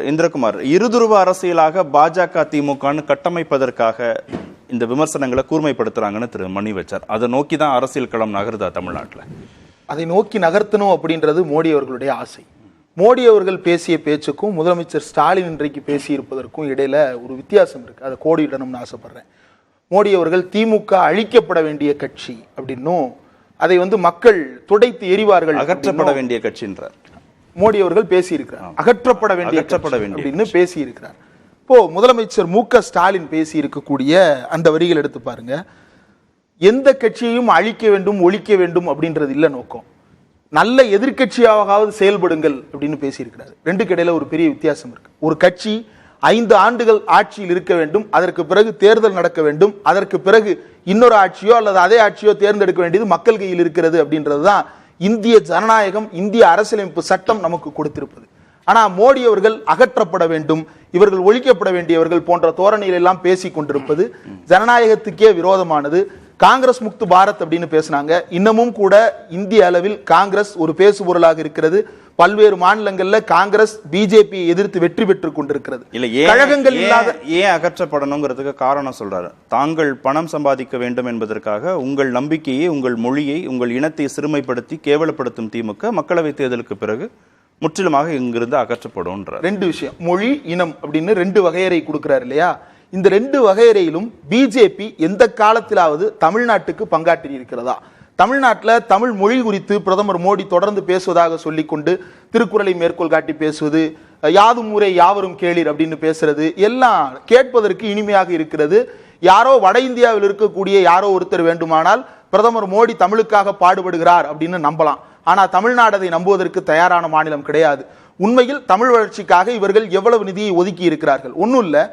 இந்திரகுமார், இருதுருவ அரசியலாக பாஜக திமுகன்னு கட்டமைப்பதற்காக இந்த விமர்சனங்களை கூர்மைப்படுத்துறாங்கன்னு திரு மணி வச்சார். அதை நோக்கி தான் அரசியல் களம் நகருதா தமிழ்நாட்டில்? அதை நோக்கி நகர்த்தணும் அப்படின்றது மோடி அவர்களுடைய ஆசை. மோடி அவர்கள் பேசிய பேச்சுக்கும் முதலமைச்சர் ஸ்டாலின் இன்றைக்கு பேசியிருப்பதற்கும் இடையில ஒரு வித்தியாசம் இருக்கு. அதை கோடிடணும்னு ஆசைப்படுறேன். மோடி அவர்கள் திமுக அழிக்கப்பட வேண்டிய கட்சி அப்படின்னும், அதை மக்கள் துடைத்து எரிவார்கள், அகற்றப்பட வேண்டிய கட்சின்றார் மோடி அவர்கள் பேசியிருக்கிறார். அகற்றப்பட வேண்டிய அப்படின்னு பேசியிருக்கிறார். இப்போ முதலமைச்சர் மு.க. ஸ்டாலின் பேசி இருக்கக்கூடிய அந்த வரிகள் எடுத்து பாருங்க. எந்த கட்சியையும் அழிக்க வேண்டும், ஒழிக்க வேண்டும் அப்படின்றது இல்ல நோக்கம். நல்ல எதிர்கட்சியாவது செயல்படுங்கள் அப்படின்னு பேசியிருக்கிறார். ரெண்டுக்கு இடையில ஒரு பெரிய வித்தியாசம் இருக்கு. ஒரு கட்சி 5 ஆண்டுகள் ஆட்சியில் இருக்க வேண்டும், அதற்கு பிறகு தேர்தல் நடக்க வேண்டும், அதற்கு பிறகு இன்னொரு ஆட்சியோ அல்லது அதே ஆட்சியோ தேர்ந்தெடுக்க வேண்டியது மக்கள் கையில் இருக்கிறது அப்படின்றதுதான் இந்திய ஜனநாயகம், இந்திய அரசியலமைப்பு சட்டம் நமக்கு கொடுத்திருப்பது. ஆனா மோடி அவர்கள் அகற்றப்பட வேண்டும், இவர்கள் ஒழிக்கப்பட வேண்டியவர்கள் போன்ற தோரணையில் எல்லாம் பேசிக் கொண்டிருப்பது ஜனநாயகத்துக்கே விரோதமானது. காங்கிரஸ் முக்து பாரத் அப்படின்னு பேசினாங்க. இன்னமும் கூட இந்திய அளவில் காங்கிரஸ் ஒரு பேசுபொருளாக இருக்கிறது. பல்வேறு மாநிலங்கள்ல காங்கிரஸ் பிஜேபியை எதிர்த்து வெற்றி பெற்றுக் கொண்டிருக்கிறது. கழகங்கள் இல்லாத ஏன் அகற்றப்படணுங்கிறதுக்கு காரணம் சொல்றாரு. தாங்கள் பணம் சம்பாதிக்க வேண்டும் என்பதற்காக உங்கள் நம்பிக்கையை, உங்கள் மொழியை, உங்கள் இனத்தை சிறுமைப்படுத்தி கேவலப்படுத்தும் திமுக மக்களவை தேர்தலுக்கு பிறகு முற்றிலுமாக இங்கிருந்து அகற்றப்படும். 2 விஷயம், மொழி, இனம் அப்படின்னு 2 வகையறை கொடுக்கிறார் இல்லையா? இந்த 2 வகையறையிலும் பிஜேபி எந்த காலத்திலாவது தமிழ்நாட்டுக்கு பங்காற்றி இருக்கிறதா? தமிழ்நாட்டில் தமிழ் மொழி குறித்து பிரதமர் மோடி தொடர்ந்து பேசுவதாக சொல்லிக்கொண்டு திருக்குறளை மேற்கோள் காட்டி பேசுவது, யாதும் ஊரே யாவரும் கேளீர் அப்படின்னு பேசுறது எல்லாம் கேட்பதற்கு இனிமையாக இருக்கிறது. யாரோ வட இந்தியாவில் இருக்கக்கூடிய யாரோ ஒருத்தர் வேண்டுமானால் பிரதமர் மோடி தமிழுக்காக பாடுபடுகிறார் அப்படின்னு நம்பலாம். ஆனா தமிழ்நாடு அதை நம்புவதற்கு தயாரான மாநிலம் கிடையாது. உண்மையில் தமிழ் வளர்ச்சிக்காக இவர்கள் எவ்வளவு நிதியை ஒதுக்கி இருக்கிறார்கள்? ஒன்றும் இல்லை,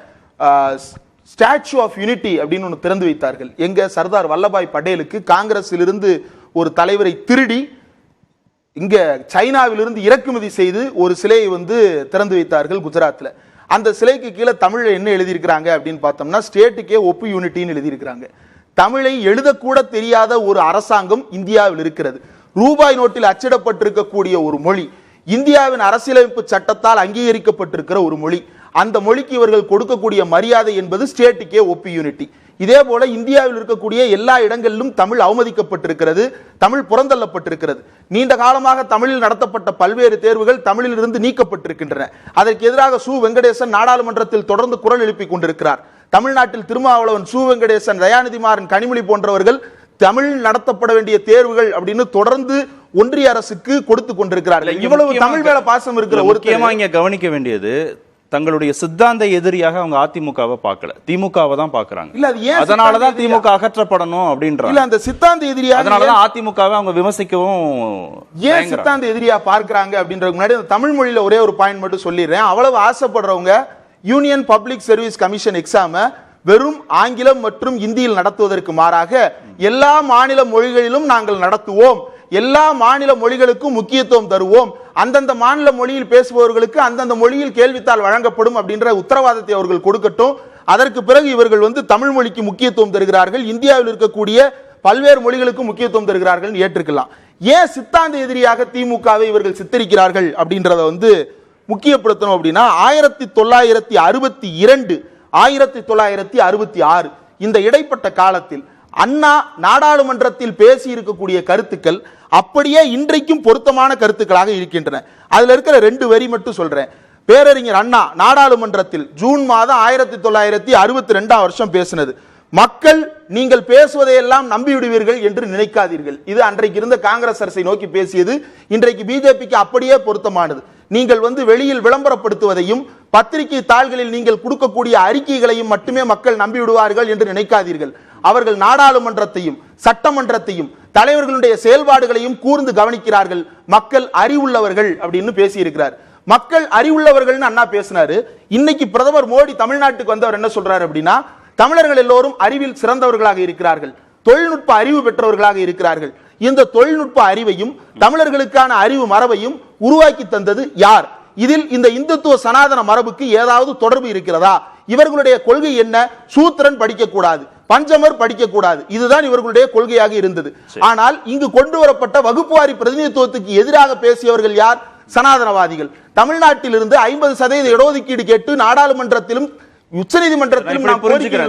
ஸ்டாச்சு ஆஃப் யூனிட்டி அப்படின்னு ஒன்று திறந்து வைத்தார்கள். எங்க சர்தார் வல்லபாய் பட்டேலுக்கு காங்கிரஸிலிருந்து ஒரு தலைவரை திருடி இங்க சைனாவிலிருந்து இறக்குமதி செய்து ஒரு சிலையை திறந்து வைத்தார்கள் குஜராத்தில். அந்த சிலைக்கு கீழே தமிழ்ல என்ன எழுதியிருக்கிறாங்க அப்படின்னு பார்த்தோம்னா, ஸ்டேட்டுக்கே ஒப்பு யூனிட்டின்னு எழுதியிருக்கிறாங்க. தமிழை எழுதக்கூட தெரியாத ஒரு அரசாங்கம் இந்தியாவில் இருக்கிறது. ரூபாய் நோட்டில் அச்சிடப்பட்டிருக்கக்கூடிய ஒரு மொழி, இந்தியாவின் அரசியலமைப்பு சட்டத்தால் அங்கீகரிக்கப்பட்டிருக்கிற ஒரு மொழி. அந்த மொழிக்கு இவர்கள் கொடுக்கக்கூடிய மரியாதை என்பது ஸ்டேட்டுக்கே ஒப்பி யூனிட்டி. இதே போல இந்தியாவில் இருக்கக்கூடிய எல்லா இடங்களிலும் தமிழ் அவமதிக்கப்பட்டிருக்கிறது, தமிழ் புறந்தள்ளப்பட்டிருக்கிறது. நீண்ட காலமாக தமிழில் நடத்தப்பட்ட பல்வேறு தேர்வுகள் தமிழில் இருந்து நீக்கப்பட்டிருக்கின்றன. அதற்கு எதிராக சு வெங்கடேசன் நாடாளுமன்றத்தில் தொடர்ந்து குரல் எழுப்பிக் கொண்டிருக்கிறார். தமிழ்நாட்டில் திருமாவளவன், சு வெங்கடேசன், தயாநிதிமாறன், கனிமொழி போன்றவர்கள் தமிழில் நடத்தப்பட வேண்டிய தேர்வுகள் அப்படின்னு தொடர்ந்து ஒன்றிய அரசுக்கு கொடுத்து கொண்டிருக்கிறார்கள். இவ்வளவு தமிழ் மேல பாசம் இருக்கிற ஒரு முக்கியமா இங்க கவனிக்க வேண்டியது, தங்களுடைய சித்தாந்த எதிரியாக அவங்க அதிமுகவை பார்க்கல, திமுகவை தான் பாக்குறாங்க. இல்ல அது ஏன் அதனாலதான் திமுக அகற்றப்படணும் அப்படின்றாங்க. இல்ல அந்த சித்தாந்த எதிரியா, அதனாலதான் அதிமுகவை அவங்க விமர்சிக்கவும் ஏன் சித்தாந்த எதிரியா பார்க்கறாங்க அப்படின்றதுக்கு முன்னாடி தமிழ் மொழியில ஒரே ஒரு பாயிண்ட் மட்டும் சொல்லிடுறேன். அவ்வளவு ஆசைப்படுறவங்க union public service commission exam வெறும் ஆங்கிலம் மற்றும் இந்தியில் நடத்துவதற்கு மாறாக எல்லா மாநில மொழிகளிலும் நாங்கள் நடத்துவோம், எல்லா மாநில மொழிகளுக்கும் முக்கியத்துவம் தருவோம், அந்தந்த மாநில மொழியில் பேசுபவர்களுக்கு அந்தந்த மொழியில் கேள்வித்தாள் வழங்கப்படும் அப்படின்ற உத்தரவாதத்தை அவர்கள் கொடுக்கட்டும். அதற்கு பிறகு இவர்கள் தமிழ் மொழிக்கு முக்கியத்துவம் தருகிறார்கள், இந்தியாவில் இருக்கக்கூடிய பல்வேறு மொழிகளுக்கு முக்கியத்துவம் தருகிறார்கள் ஏற்றுக்கலாம். ஏன் சித்தாந்த எதிரியாக திமுகவை இவர்கள் சித்தரிக்கிறார்கள் அப்படின்றத முக்கியப்படுத்தணும் அப்படின்னா, 1962 1966 இந்த இடைப்பட்ட காலத்தில் அண்ணா நாடாளுமன்றத்தில் பேசி இருக்கக்கூடிய கருத்துக்கள் அப்படியே இன்றைக்கும் பொருத்தமான கருத்துக்களாக இருக்கின்றன. அதுல இருக்கிற 2 வரி மட்டும் சொல்றேன். பேரறிஞர் அண்ணா நாடாளுமன்றத்தில் ஜூன் மாதம் 1962 பேசினது, மக்கள் நீங்கள் பேசுவதையெல்லாம் நம்பிவிடுவீர்கள் என்று நினைக்காதீர்கள். இது அன்றைக்கு இருந்த காங்கிரஸ் அரசை நோக்கி பேசியது. இன்றைக்கு பிஜேபிக்கு அப்படியே பொருத்தமானது. நீங்கள் வெளியில் விளம்பரப்படுத்துவதையும் பத்திரிகை தாள்களில் நீங்கள் கொடுக்கக்கூடிய அறிக்கைகளையும் மட்டுமே மக்கள் நம்பிவிடுவார்கள் என்று நினைக்காதீர்கள். அவர்கள் நாடாளுமன்றத்தையும் சட்டமன்றத்தையும் தலைவர்களுடைய செயல்பாடுகளையும் கூர்ந்து கவனிக்கிறார்கள். மக்கள் அறிவுள்ளவர்கள் அப்படின்னு பேசியிருக்கிறார். மக்கள் அறிவுள்ளவர்கள் அண்ணா பேசினாரு. இன்னைக்கு பிரதமர் மோடி தமிழ்நாட்டுக்கு வந்தவர் என்ன சொல்றாரு அப்படின்னா, தமிழர்கள் எல்லோரும் அறிவில் சிறந்தவர்களாக இருக்கிறார்கள், தொழில்நுட்ப அறிவு பெற்றவர்களாக இருக்கிறார்கள். இந்த தொழில்நுட்ப அறிவையும் தமிழர்களுக்கான அறிவு மரபையும் உருவாக்கி தந்தது யார்? இதில் இந்த இந்துத்துவ சனாதன மரபுக்கு ஏதாவது தொடர்பு இருக்கிறதா? இவர்களுடைய கொள்கை என்ன? சூத்திரன் படிக்க கூடாது, பஞ்சமர் படிக்க கூடாது, இதுதான் இவர்களுடைய கொள்கையாக இருந்தது. ஆனால் இங்கு கொண்டு வரப்பட்ட வகுப்புவாரி பிரதிநிதித்துவத்துக்கு எதிராக பேசியவர்கள் யார்? சனாதனவாதிகள். தமிழ்நாட்டில் இருந்து 50% இடஒதுக்கீடு கேட்டு நாடாளுமன்றத்திலும் உச்சநீதிமன்றத்திலும் நாம் கோரிக்கை